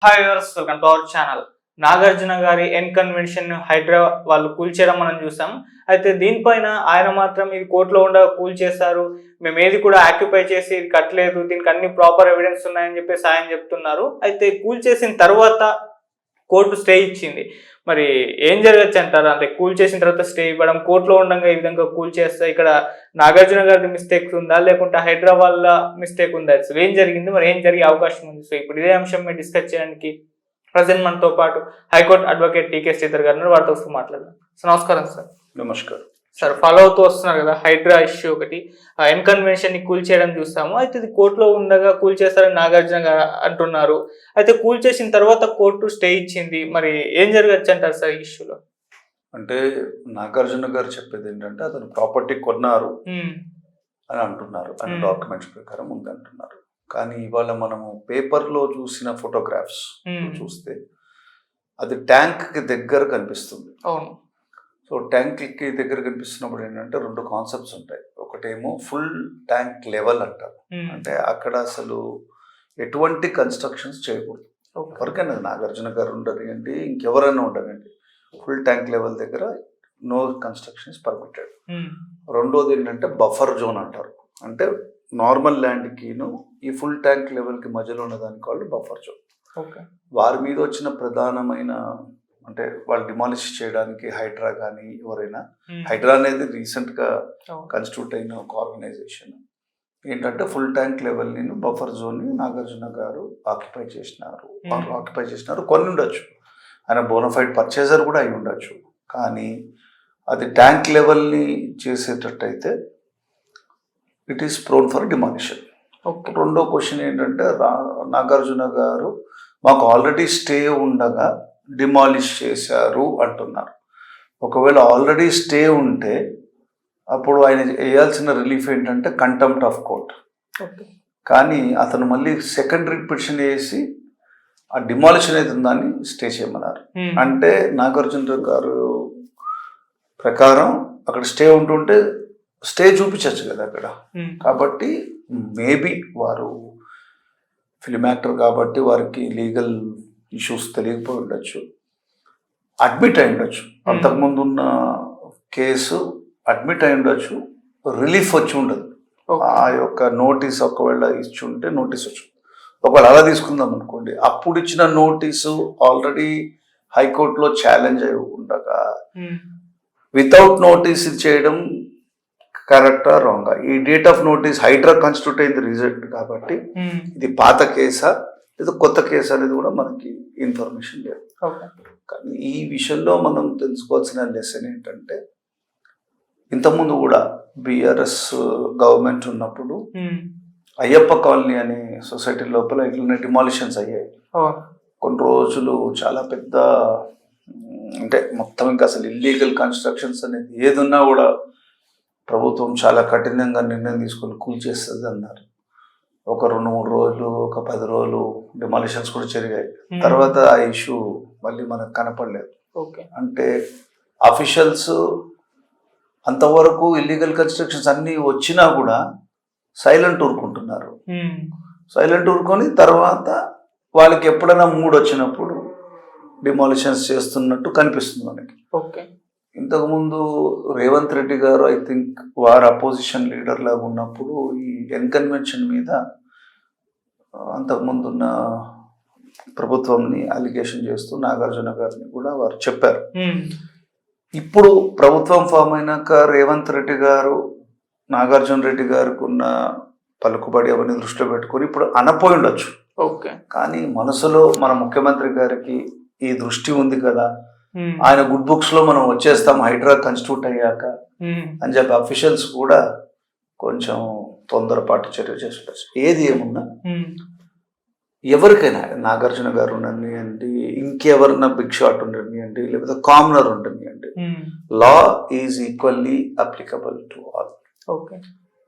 Hi viewers, welcome to our channel. Nagarjuna గారి N convention Hyderabad వాళ్ళు కూల్చేయడం మనం చూసాం. అయితే దీనిపైన ఆయన మాత్రం ఇది కోర్టులో ఉండగా కూల్చేశారు, మేము ఏది కూడా ఆక్యుపై చేసి ఇది కట్టలేదు, దీనికి అన్ని ప్రాపర్ ఎవిడెన్స్ ఉన్నాయని చెప్పేసి ఆయన చెప్తున్నారు. అయితే కూల్చేసిన తర్వాత కోర్టు స్టే ఇచ్చింది. మరి ఏం జరగచ్చు అంటారు? అంటే కూల్చేసిన తర్వాత స్టే ఇవ్వడం, కోర్టులో ఉండగా ఈ విధంగా కూల్చేస్తే ఇక్కడ నాగార్జున గారి మిస్టేక్ ఉందా, లేకుంటే హైదరాబాద్ మిస్టేక్ ఉందా? అసలు ఏం జరిగింది, మరి ఏం జరిగే అవకాశం ఉంది? సో ఇప్పుడు ఇదే అంశం మీద డిస్కస్ చేయడానికి ప్రజెంట్ మనతో పాటు హైకోర్టు అడ్వకేట్ టీకే శ్రీధర్ గారు, వారితో మాట్లాడదాం. సో నమస్కారం సార్. నమస్కారం సార్. ఫాలో అవుతూ వస్తున్నారు కదా హైడ్రా ఇష్యూ, ఒకటి ఎన్ కన్వెన్షన్ ని కూల్చేయడం చూస్తాము. అయితే ఇది కోర్టులో ఉండగా కూల్చేస్తారని నాగార్జున గారు అంటున్నారు. అయితే కూల్చేసిన తర్వాత కోర్టు స్టే ఇచ్చింది. మరి ఏం జరగచ్చు అంటారు సార్ ఈ ఇష్యూలో? అంటే నాగార్జున గారు చెప్పేది ఏంటంటే అతను ప్రాపర్టీ కొన్నారు అని అంటున్నారు, అని డాక్యుమెంట్స్ ప్రకారం ఉంది అంటున్నారు. కానీ ఇవాళ మనము పేపర్లో చూసిన ఫోటోగ్రాఫ్స్ చూస్తే అది ట్యాంక్ కి దగ్గర కనిపిస్తుంది. అవును. సో ట్యాంక్ కి దగ్గర కనిపిస్తున్నప్పుడు ఏంటంటే రెండు కాన్సెప్ట్స్ ఉంటాయి. ఒకటేమో ఫుల్ ట్యాంక్ లెవెల్ అంటారు, అంటే అక్కడ అసలు ఎటువంటి కన్స్ట్రక్షన్స్ చేయకూడదు. ఎవరికైనా నాగార్జున గారు ఉండనివ్వండి, ఇంకెవరైనా ఉండనివ్వండి, ఫుల్ ట్యాంక్ లెవెల్ దగ్గర నో కన్స్ట్రక్షన్స్ పర్మిటెడ్. రెండోది ఏంటంటే బఫర్ జోన్ అంటారు, అంటే నార్మల్ ల్యాండ్కిను ఈ ఫుల్ ట్యాంక్ లెవెల్కి మధ్యలో ఉన్నదానికి వాళ్ళు బఫర్ జోన్. వారి మీద వచ్చిన ప్రధానమైన అంటే వాళ్ళు డిమాలిష్ చేయడానికి హైడ్రా కానీ ఎవరైనా, హైడ్రా అనేది రీసెంట్గా కాన్స్టిట్యూట్ అయిన ఒక ఆర్గనైజేషన్, ఏంటంటే ఫుల్ ట్యాంక్ లెవెల్ని బఫర్ జోన్ని నాగార్జున గారు ఆక్యుపై చేసినారు. కొన్ని ఉండొచ్చు, ఆయన బోనఫైడ్ పర్చేజర్ కూడా అయి ఉండొచ్చు. కానీ అది ట్యాంక్ లెవెల్ని చేసేటట్టయితే it is prone for demolition. రెండో క్వశ్చన్ ఏంటంటే నాగార్జున గారు మాకు ఆల్రెడీ స్టే ఉండగా డిమాలిష్ చేశారు అంటున్నారు. ఒకవేళ ఆల్రెడీ స్టే ఉంటే అప్పుడు ఆయన వేయాల్సిన రిలీఫ్ ఏంటంటే కంటెంప్ట్ ఆఫ్ కోర్ట్. కానీ అతను మళ్ళీ సెకండరీ పిటిషన్ వేసి ఆ డిమాలిషన్ అయితే ఉందని స్టే చేయమన్నారు. అంటే నాగార్జున గారు ప్రకారం అక్కడ స్టే ఉంటుంటే స్టే చూపించచ్చు కదా అక్కడ. కాబట్టి మేబీ వారు ఫిలిం యాక్టర్ కాబట్టి వారికి లీగల్ ఇష్యూస్ తెలియకపోయి ఉండొచ్చు, అడ్మిట్ అయి ఉండొచ్చు, అంతకుముందు ఉన్న కేసు అడ్మిట్ అయి ఉండొచ్చు, రిలీఫ్ వచ్చి ఉండదు. ఆ యొక్క నోటీస్ ఒకవేళ ఇచ్చి ఉంటే నోటీస్ వచ్చి, ఒకవేళ అలా తీసుకుందాం అనుకోండి, అప్పుడు ఇచ్చిన నోటీసు ఆల్రెడీ హైకోర్టులో ఛాలెంజ్ అయి ఉండగా వితౌట్ నోటీస్ ఇది చేయడం కరెక్టా రాంగా? ఈ date of notice HYDRAA constitute అయింది రిజల్ట్ కాబట్టి ఇది పాత కేసా లేదా కొత్త కేసు అనేది కూడా మనకి ఇన్ఫర్మేషన్ లేదు. కానీ ఈ విషయంలో మనం తెలుసుకోవాల్సిన లెసన్ ఏంటంటే, ఇంతకుముందు కూడా బీఆర్ఎస్ గవర్నమెంట్ ఉన్నప్పుడు అయ్యప్ప కాలనీ అనే సొసైటీ లోపల ఇట్లనే డిమాలిషన్స్ అయ్యాయి. కొన్ని రోజులు చాలా పెద్ద, అంటే మొత్తం ఇంకా అసలు ఇల్లీగల్ కన్స్ట్రక్షన్స్ అనేది ఏదున్నా కూడా ప్రభుత్వం చాలా కఠినంగా నిర్ణయం తీసుకొని కూల్చేస్తుంది అన్నారు. ఒక 2-3 రోజులు, ఒక 10 రోజులు డిమాలిషన్స్ కూడా జరిగాయి. తర్వాత ఆ ఇష్యూ మళ్ళీ మనకు కనపడలేదు. అంటే అఫీషియల్స్ అంతవరకు ఇల్లీగల్ కన్స్ట్రక్షన్స్ అన్నీ వచ్చినా కూడా సైలెంట్ ఊరుకుంటున్నారు. సైలెంట్ ఊరుకొని తర్వాత వాళ్ళకి ఎప్పుడైనా మూడ్ వచ్చినప్పుడు డిమాలిషన్స్ చేస్తున్నట్టు కనిపిస్తుంది మనకి. ఇంతకుముందు రేవంత్ రెడ్డి గారు ఐ థింక్ వారు అపోజిషన్ లీడర్ లాగా ఉన్నప్పుడు ఈ ఎన్ కన్వెన్షన్ మీద అంతకుముందున్న ప్రభుత్వంని అలిగేషన్ చేస్తూ నాగార్జున గారిని కూడా వారు చెప్పారు. ఇప్పుడు ప్రభుత్వం ఫామ్ అయినాక రేవంత్ రెడ్డి గారు నాగార్జున రెడ్డి గారికి ఉన్న పలుకుబడి అవన్నీ దృష్టిలో పెట్టుకొని ఇప్పుడు అనపోయి ఉండొచ్చు. కానీ మనసులో మన ముఖ్యమంత్రి గారికి ఈ దృష్టి ఉంది కదా, ఆయన గుడ్ బుక్స్ లో మనం వచ్చేస్తాం హైడ్రా కాన్స్టిట్యూట్ అయ్యాక అని చెప్పి అఫీషియల్స్ కూడా కొంచెం తొందరపాటు చర్య చేస్తుండొచ్చు. ఏది ఏమున్నా ఎవరికైనా నాగార్జున గారు ఉండనివ్వండి, ఇంకెవరన్నా బిగ్ షాట్ ఉండనివ్వండి, లేకపోతే కామనర్ ఉండనివ్వండి, law is equally applicable to all.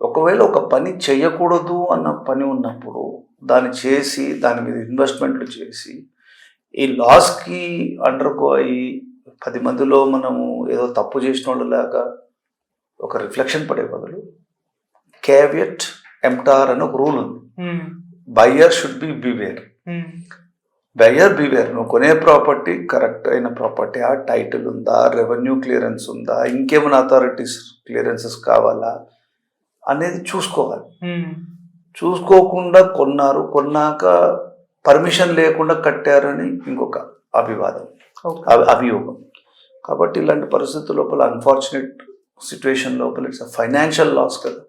ఒకవేళ ఒక పని చేయకూడదు అన్న పని ఉన్నప్పుడు దాన్ని చేసి దాని మీద ఇన్వెస్ట్మెంట్లు చేసి ఈ లాస్కి అండర్గో అయ్యి 10 మందిలో మనము ఏదో తప్పు చేసిన వాళ్ళలాగా ఒక రిఫ్లెక్షన్ పడే బదులు కేవియట్ ఎంప్టార్ అని ఒక రూల్ ఉంది. Buyer should be beware. Buyer beware, నువ్వు కొనే ప్రాపర్టీ కరెక్ట్ అయిన ప్రాపర్టీ, ఆ టైటిల్ ఉందా, రెవెన్యూ క్లియరెన్స్ ఉందా, ఇంకేమైనా అథారిటీస్ క్లియరెన్సెస్ కావాలా అనేది చూసుకోవాలి. చూసుకోకుండా కొన్నాక పర్మిషన్ లేకుండా కట్టారని ఇంకొక అభియోగం. కాబట్టి ఇలాంటి పరిస్థితుల లోపల అన్ఫార్చునేట్ సిచ్యువేషన్ లోపల ఇట్స్ ఫైనాన్షియల్ లాస్ కదా.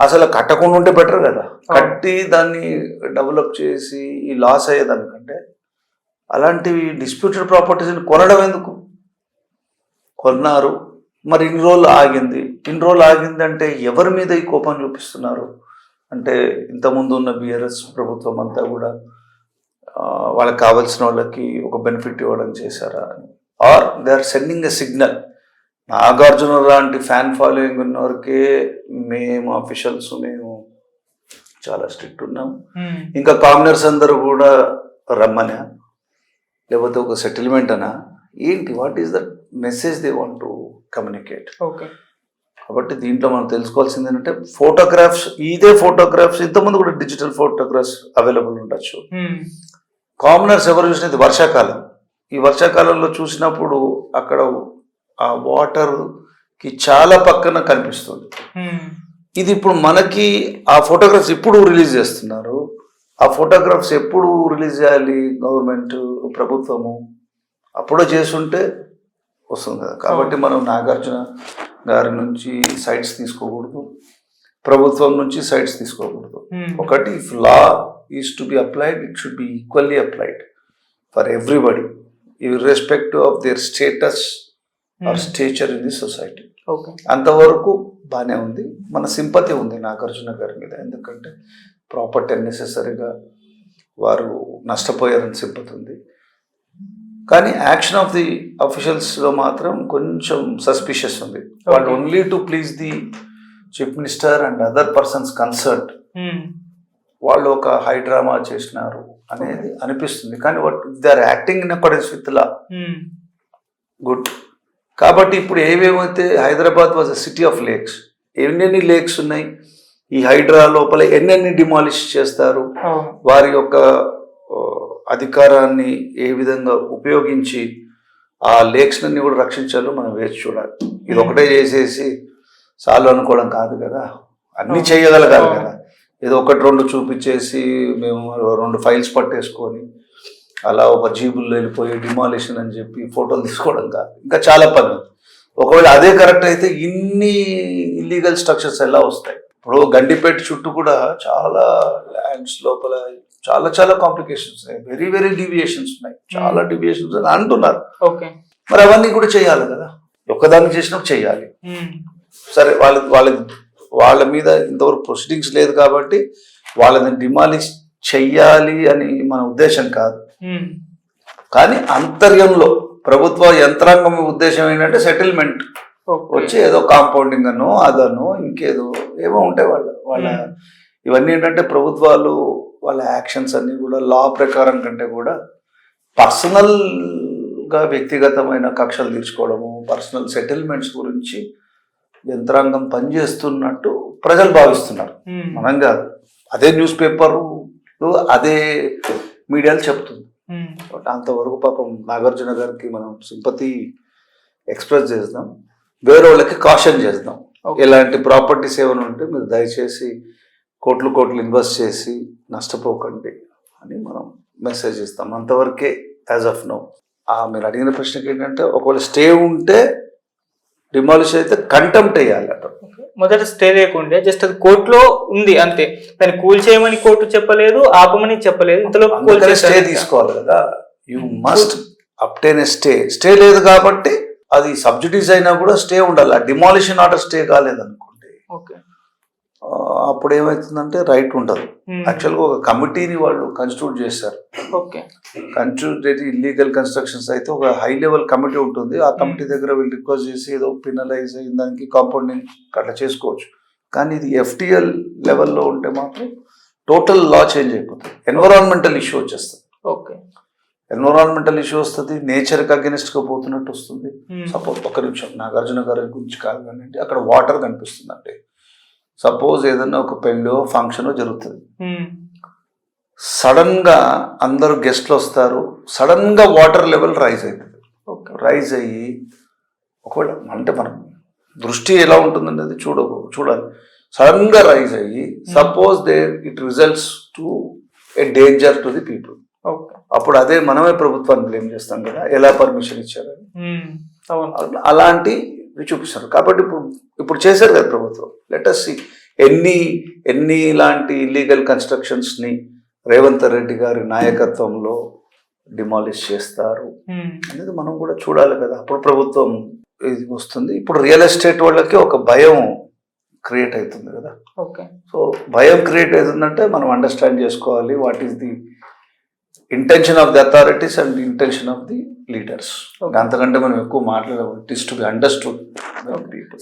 అసలు కట్టకుండా ఉంటే బెటర్ కదా, కట్టి దాన్ని డెవలప్ చేసి ఈ లాస్ అయ్యేదానికంటే అలాంటివి డిస్ప్యూటెడ్ ప్రాపర్టీస్ని కొనడం ఎందుకు? కొన్నారు, మరి ఇన్ని రోజులు ఆగింది అంటే ఎవరి మీద ఈ కోపం చూపిస్తున్నారు అంటే ఇంతకుముందు ఉన్న బీఆర్ఎస్ ప్రభుత్వం అంతా కూడా వాళ్ళకి కావాల్సిన వాళ్ళకి ఒక బెనిఫిట్ ఇవ్వడం చేశారా అని, are they are sending a signal. Nagarjuna లాంటి ఫ్యాన్ ఫాలోయింగ్ ఉన్నవారికే మేము అఫీషియల్స్ మేము చాలా స్ట్రిక్ట్ ఉన్నాం, ఇంకా కామనర్స్ అందరూ కూడా రమ్మనా, లేకపోతే ఒక సెటిల్మెంట్ అనా ఏంటి? What is the message they want to communicate? కాబట్టి దీంట్లో మనం తెలుసుకోవాల్సింది ఏంటంటే ఇదే ఫోటోగ్రాఫ్స్ ఇంతకుముందు కూడా డిజిటల్ ఫోటోగ్రాఫ్స్ అవైలబుల్ ఉండొచ్చు. కామనర్స్ ఎవరు చూసినది వర్షాకాలం, ఈ వర్షాకాలంలో చూసినప్పుడు అక్కడ ఆ వాటర్ కి చాలా పక్కన కనిపిస్తుంది. ఇది ఇప్పుడు మనకి ఆ ఫోటోగ్రాఫ్స్ ఇప్పుడు రిలీజ్ చేస్తున్నారు, ఆ ఫోటోగ్రాఫ్స్ ఎప్పుడు రిలీజ్ చేయాలి? గవర్నమెంట్ ప్రభుత్వము అప్పుడే చేస్తుంటే వస్తుంది కదా. కాబట్టి మనం నాగార్జున గారి నుంచి సైట్స్ తీసుకోకూడదు, ప్రభుత్వం నుంచి సైట్స్ తీసుకోకూడదు. ఒకటి, if law is to be applied, it should be equally applied for everybody irrespective of their status are stature in the society. అంతవరకు బాగానే ఉంది, మన సింపతి ఉంది నాగార్జున గారి మీద, ఎందుకంటే ప్రాపర్టీ అన్నెసెసరీగా వారు నష్టపోయారని సింపతి ఉంది. కానీ యాక్షన్ ఆఫ్ ది అఫీషియల్స్లో మాత్రం కొంచెం సస్పిషియస్ ఉంది. వాళ్ళు only to please the chief minister and other persons concern వాళ్ళు ఒక హై డ్రామా చేసినారు అనేది అనిపిస్తుంది. కానీ they are acting in accordance with law, good. కాబట్టి ఇప్పుడు ఏవేమైతే Hyderabad was a city of lakes, ఎన్నెన్ని లేక్స్ ఉన్నాయి, ఈ హైడ్రా లోపల ఎన్నెన్ని డిమాలిష్ చేస్తారు, వారి యొక్క అధికారాన్ని ఏ విధంగా ఉపయోగించి ఆ లేక్స్ని కూడా రక్షించాలో మనం వేచి చూడాలి. ఇది ఒకటే చేసేసి చాలు అనుకోవడం కాదు కదా, అన్నీ చేయగలగాలి కదా. ఏదో ఒకటి రెండు చూపించేసి మేము 2 ఫైల్స్ పట్టేసుకొని అలా ఒక జీబుల్లో వెళ్ళిపోయి డిమాలిషన్ అని చెప్పి ఫోటోలు తీసుకోవడం కాదు, ఇంకా చాలా పని. ఒకవేళ అదే కరెక్ట్ అయితే ఇన్ని ఇల్లీగల్ స్ట్రక్చర్స్ ఎలా వస్తాయి? ఇప్పుడు గండిపేట చుట్టూ కూడా చాలా ల్యాండ్స్ లోపల చాలా చాలా కాంప్లికేషన్స్ ఉన్నాయి, వెరీ వెరీ డీవియేషన్స్ ఉన్నాయి, చాలా డీవియేషన్స్ అని అంటున్నారు. మరి అవన్నీ కూడా చేయాలి కదా, ఒక్కదానికి చేసినప్పుడు చేయాలి. సరే, వాళ్ళ మీద ఇంతవరకు ప్రొసీడింగ్స్ లేదు కాబట్టి వాళ్ళని డిమాలిష్ చెయ్యాలి అని మన ఉద్దేశం కాదు. కానీ అంతర్యంలో ప్రభుత్వ యంత్రాంగం ఉద్దేశం ఏంటంటే సెటిల్మెంట్ వచ్చి ఏదో కాంపౌండింగ్ అనో అదనో ఇంకేదో ఏమో ఉంటాయి వాళ్ళ ఇవన్నీ ఏంటంటే ప్రభుత్వాలు వాళ్ళ యాక్షన్స్ అన్ని కూడా లా ప్రకారం కంటే కూడా పర్సనల్గా వ్యక్తిగతమైన కక్షలు తీర్చుకోవడము, పర్సనల్ సెటిల్మెంట్స్ గురించి యంత్రాంగం పనిచేస్తున్నట్టు ప్రజలు భావిస్తున్నారు, మనం కాదు. అదే న్యూస్ పేపర్లు అదే మీడియాలు చెప్తుంది. అంతవరకు పాపం నాగార్జున గారికి మనం సింపతి ఎక్స్ప్రెస్ చేద్దాం, వేరే వాళ్ళకి కాషన్ చేద్దాం. ఇలాంటి ప్రాపర్టీస్ ఏమైనా ఉంటే మీరు దయచేసి కోట్లు ఇన్వెస్ట్ చేసి నష్టపోకండి అని మనం మెసేజ్ ఇస్తాం. అంతవరకే యాజ్ ఆఫ్ నో. మీరు అడిగిన ప్రశ్నకి ఏంటంటే ఒకవేళ స్టే ఉంటే డిమాలిష్ అయితే కంటెంప్ట్ వేయాలి అంట. మొదట స్టే లేకుండే జస్ట్ అది కోర్టులో ఉంది అంతే, దాన్ని కూల్ చేయమని కోర్టు చెప్పలేదు, ఆపమని చెప్పలేదు. ఇంతలో స్టే తీసుకోవాలి కదా, you must obtain a stay లేదు కాబట్టి అది సబ్సిడీస్ అయినా కూడా స్టే ఉండాలి. డిమాలిషన్ ఆర్డర్ స్టే కాలేదనుకోండి, అప్పుడు ఏమవుతుందంటే రైట్ ఉండదు. యాక్చువల్గా ఒక కమిటీని వాళ్ళు కన్స్టిట్యూట్ చేశారు. కన్స్టిట్యూట్ ఇల్లీగల్ కన్స్ట్రక్షన్స్ అయితే ఒక హై లెవెల్ కమిటీ ఉంటుంది. ఆ కమిటీ దగ్గర వీళ్ళు రిక్వెస్ట్ చేసి ఏదో పినలైజ్ అయిన దానికి కాంపౌండింగ్ అట్లా చేసుకోవచ్చు. కానీ ఇది FTL లెవెల్లో ఉంటే మాత్రం టోటల్ లా చేంజ్ అయిపోతుంది, ఎన్విరాన్మెంటల్ ఇష్యూ వచ్చేస్తుంది. ఎన్విరాన్మెంటల్ ఇష్యూ వస్తుంది, నేచర్కి అగెనిస్ట్గా పోతున్నట్టు వస్తుంది. సపోజ్ ఒక నిమిషం, నాగార్జున గారి గురించి కాదు కానీ అక్కడ వాటర్ కనిపిస్తుంది అంటే, సపోజ్ ఏదన్నా ఒక పెళ్ళో ఫంక్షనో జరుగుతుంది, సడన్ గా అందరూ గెస్ట్లు వస్తారు, సడన్ గా వాటర్ లెవెల్ రైజ్ అవుతుంది. రైజ్ అయ్యి ఒకవేళ అంటే మనం దృష్టి ఎలా ఉంటుందండి అది చూడాలి. సడన్ గా రైజ్ అయ్యి suppose it results to A danger to the people. అప్పుడు అదే మనమే ప్రభుత్వాన్ని బ్లేమ్ చేస్తాం కదా, ఎలా పర్మిషన్ ఇచ్చారని. అలాంటివి చూపిస్తారు. కాబట్టి ఇప్పుడు చేశారు కదా ప్రభుత్వం. లెట్ us see ఎన్ని ఇలాంటి ఇల్లీగల్ కన్స్ట్రక్షన్స్ ని రేవంత్ రెడ్డి గారి నాయకత్వంలో డిమాలిష్ చేస్తారు అనేది మనం కూడా చూడాలి కదా. అప్పుడు ప్రభుత్వం ఇది వస్తుంది. ఇప్పుడు రియల్ ఎస్టేట్ వాళ్ళకి ఒక భయం క్రియేట్ అవుతుంది కదా. సో భయం క్రియేట్ అవుతుందంటే మనం అండర్స్టాండ్ చేసుకోవాలి what is the intention of the authorities and intention of the leaders. అంతకంటే మనం ఎక్కువ మాట్లాడము. It is to be understood.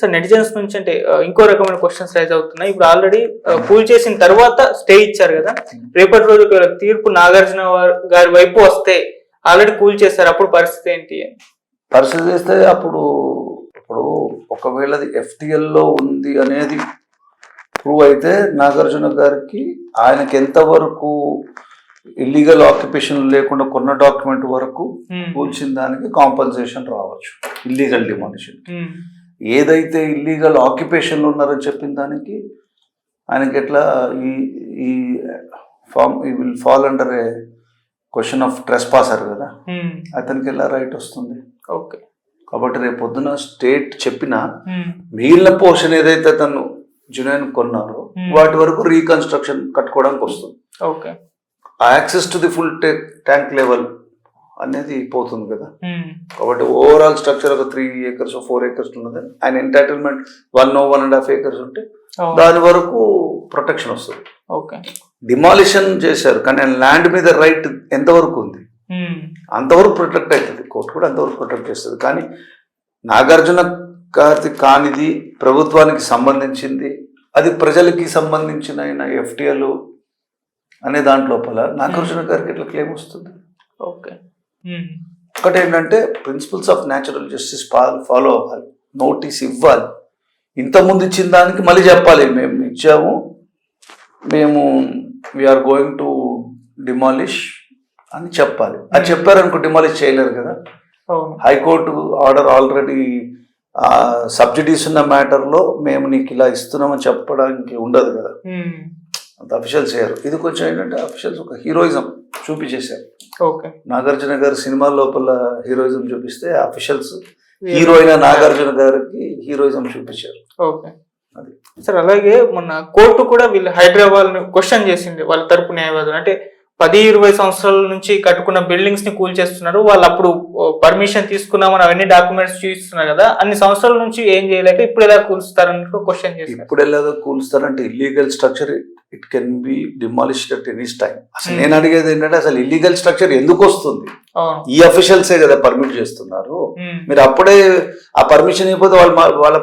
So netizens నుంచి అంటే ఇంకో రకమైన క్వశ్చన్స్ రైజ్ అవుతున్నాయి. ఇప్పుడు ఆల్రెడీ కూల్ చేసిన తర్వాత స్టే ఇచ్చారు కదా, రేపటి రోజు తీర్పు నాగార్జున గారి వైపు వస్తే ఆల్రెడీ కూల్ చేశారు, అప్పుడు పరిస్థితి ఏంటి? పరిస్థితి చేస్తే ఇప్పుడు ఒకవేళ అది FTL లో ఉంది అనేది ప్రూవ్ అయితే నాగార్జున గారికి ఆయనకి ఎంతవరకు ఇల్లీగల్ ఆక్యుపేషన్ లేకుండా కొన్న డాక్యుమెంట్ వరకు కూల్చిన దానికి కాంపన్సేషన్ రావచ్చు. ఇల్లీగల్ డిమాలిషన్ ఏదైతే ఇల్లీగల్ ఆక్యుపేషన్లో ఉన్నారని చెప్పిన దానికి ఆయనకి ఎట్లా he will fall under a question of trespasser కదా, అతనికి ఎలా రైట్ వస్తుంది. కాబట్టి రేపు పొద్దున స్టేట్ చెప్పిన మిగిలిన పోర్షన్ ఏదైతే తను జునైన్ కొన్నారో వాటి వరకు రీకన్స్ట్రక్షన్ కట్టుకోవడానికి వస్తుంది. Access to the full tank level అనేది పోతుంది కదా. కాబట్టి ఓవరాల్ స్ట్రక్చర్ ఒక 3 acres 4 acres ఉన్నది, ఆయన ఎంటైటిల్మెంట్ 1.5 acres ఉంటే దాని వరకు ప్రొటెక్షన్ వస్తుంది. డిమాలిషన్ చేశారు కానీ ఆయన ల్యాండ్ మీద రైట్ ఎంతవరకు ఉంది అంతవరకు ప్రొటెక్ట్ అవుతుంది. కోర్టు కూడా అంతవరకు ప్రొటెక్ట్ చేస్తుంది. కానీ నాగార్జున గారి కానిది ప్రభుత్వానికి సంబంధించింది, అది ప్రజలకి సంబంధించిన FTL అనే దాంట్లోపల నాగార్జున గారికి ఎట్లా క్లెయిమ్ వస్తుంది? ఒకటి ఏంటంటే principles of natural justice follow అవ్వాలి, నోటీస్ ఇవ్వాలి. ఇంతకుముందు ఇచ్చిన దానికి మళ్ళీ చెప్పాలి, మేము ఇచ్చాము, వీఆర్ గోయింగ్ టు డిమాలిష్ అని చెప్పాలి. అది చెప్పారనుకో డిమాలిష్ చేయలేరు కదా. హైకోర్టు ఆర్డర్ ఆల్రెడీ సబ్సిడీస్ ఉన్న మ్యాటర్లో మేము నీకు ఇలా ఇస్తున్నామని చెప్పడానికి ఉండదు కదా, అంత అఫీషియల్స్ చేయరు. ఇది కొంచెం ఏంటంటే అఫీషియల్స్ ఒక హీరోయిజం చూపించేశారు. నాగార్జున గారు సినిమా లోపల హీరోయిజం చూపిస్తే అఫీషియల్స్ హీరో అయిన నాగార్జున గారికి హీరోయిజం చూపించారు. సార్ అలాగే మొన్న కోర్టు కూడా వీళ్ళు హైదరాబాద్ క్వశ్చన్ చేసింది వాళ్ళ తరపు న్యాయవాదులు. అంటే 10-20 సంవత్సరాల నుంచి కట్టుకున్న బిల్డింగ్స్ ని కూల్ చేస్తున్నారు, వాళ్ళు అప్పుడు పర్మిషన్ తీసుకున్నామని అవన్నీ డాక్యుమెంట్స్ చూపిస్తున్నారు కదా, అన్ని సంవత్సరాల నుంచి ఏం చేయలేక ఇప్పుడు ఎలా కూల్స్తారని క్వశ్చన్ చేస్తారు. ఇప్పుడు ఎలా కూల్స్తారంటే illegal structure it can be demolished at any time. అసలు నేను అడిగేది ఏంటంటే అసలు ఇల్లీగల్ స్ట్రక్చర్ ఎందుకు వస్తుంది? ఈ అఫీషియల్సే కదా పర్మిట్ చేస్తున్నారు. మీరు అప్పుడే ఆ పర్మిషన్ ఇవ్వకపోతే వాళ్ళ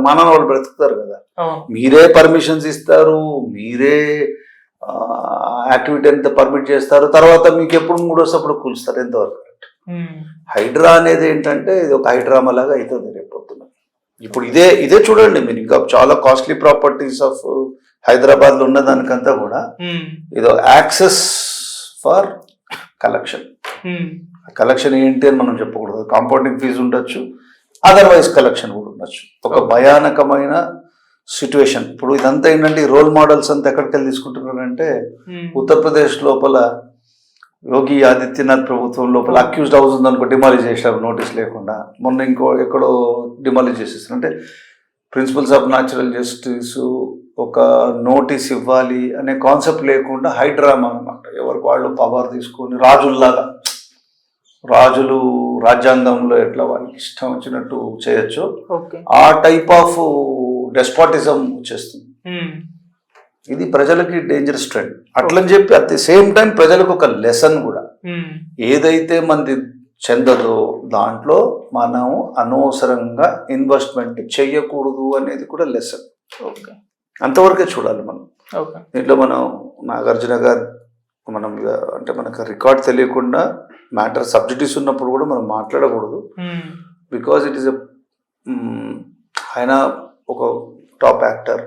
మానవ వాళ్ళు బ్రతుకుతారు కదా. మీరే పర్మిషన్స్ ఇస్తారు, మీరే యాక్టివిటీ అంతా పర్మిట్ చేస్తారు, తర్వాత మీకు ఎప్పుడు మూడోసప్పుడు కూల్స్తారు. ఎంతవరకు కరెక్ట్? హైడ్రా అనేది ఏంటంటే ఇది ఒక హైడ్రామా లాగా అవుతుంది రేపు పొద్దున. ఇప్పుడు ఇదే చూడండి మీరు, ఇంకా చాలా కాస్ట్లీ ప్రాపర్టీస్ ఆఫ్ హైదరాబాద్ లో ఉన్న దానికంతా కూడా ఇదో యాక్సెస్ ఫర్ కలెక్షన్. కలెక్షన్ ఏంటి అని మనం చెప్పకూడదు. కాంపౌండింగ్ ఫీజు ఉండొచ్చు, అదర్వైజ్ కలెక్షన్ కూడా ఉండొచ్చు. ఒక భయానకమైన సిచ్యువేషన్. ఇప్పుడు ఇదంతా ఏంటంటే ఈ రోల్ మోడల్స్ అంతా ఎక్కడికి వెళ్ళి తీసుకుంటున్నారంటే ఉత్తరప్రదేశ్ లోపల యోగి ఆదిత్యనాథ్ ప్రభుత్వం లోపల అక్యూజ్డ్ హౌస్ ఉందనుకో డిమాలిష్ చేశారు నోటీస్ లేకుండా. మొన్న ఎక్కడో డిమాలిష్ చేసేసారు. అంటే ప్రిన్సిపల్స్ ఆఫ్ న్యాచురల్ జస్టిస్ ఒక నోటీస్ ఇవ్వాలి అనే కాన్సెప్ట్ లేకుండా హైడ్రామా అనమాట. ఎవరికి వాళ్ళు పవర్ తీసుకొని రాజులు రాజ్యాంగంలో ఎట్లా వాళ్ళకి ఇష్టం వచ్చినట్టు చేయొచ్చు, ఆ టైప్ ఆఫ్ డెస్పాటిజం వచ్చేస్తుంది. ఇది ప్రజలకి డేంజరస్ ట్రెండ్. అట్లని చెప్పి అట్ ది సేమ్ టైం ప్రజలకు ఒక లెసన్ కూడా, ఏదైతే మనది చెందదో దాంట్లో మనం అనవసరంగా ఇన్వెస్ట్మెంట్ చెయ్యకూడదు అనేది కూడా లెసన్. అంతవరకే చూడాలి మనం. దీంట్లో మనం నాగార్జున గారు మనం అంటే మనకు రికార్డ్ తెలియకుండా మ్యాటర్ సబ్సిడీస్ ఉన్నప్పుడు కూడా మనం మాట్లాడకూడదు. బికాజ్ ఇట్ ఈస్ ఆయన ఒక టాప్ యాక్టర్,